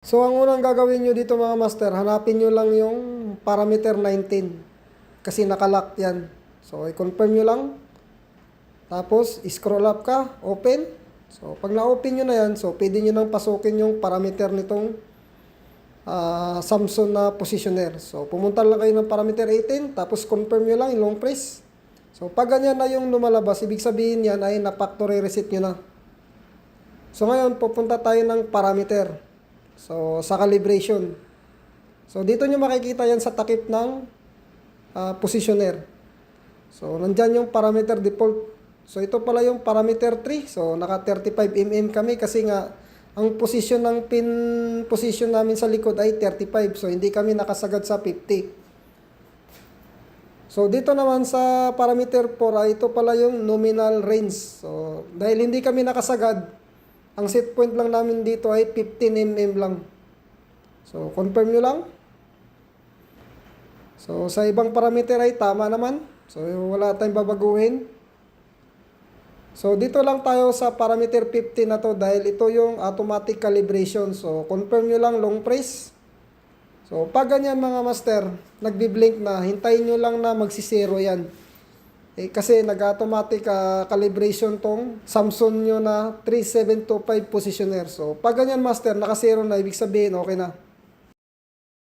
So, ang unang gagawin nyo dito mga master, hanapin nyo lang yung parameter 19. Kasi nakalock yan. So, i-confirm nyo lang. Tapos, scroll up ka, open. So, pag na-open nyo na yan, so, pwede nyo nang pasukin yung parameter nitong Samsung na positioner. So, pumunta lang kayo ng parameter 18, tapos confirm nyo lang, long press. So, pag ganyan na yung lumalabas, ibig sabihin yan ay na-factory reset nyo na. So, ngayon, pupunta tayo ng parameter. So, sa calibration. So, dito nyo makikita yan sa takip ng positioner. So, nandyan yung parameter default. So, ito pala yung parameter 3. So, naka 35 mm kami kasi nga, ang position ng pin position namin sa likod ay 35. So, hindi kami nakasagad sa 50. So, dito naman sa parameter 4, ito pala yung nominal range. So, dahil hindi kami nakasagad, ang set point lang namin dito ay 15 mm lang. So, confirm nyo lang. So, sa ibang parameter ay tama naman. So, wala tayong babaguhin. So, dito lang tayo sa parameter 15 na to dahil ito yung automatic calibration. So, confirm nyo lang long press. So, pag ganyan mga master, nagbi-blink na, hintayin nyo lang na magsisero yan. Kasi nag-automatic calibration tong Samsung nyo na 3725 positioner. So, pag ganyan master, nakasero na, ibig sabihin okay na.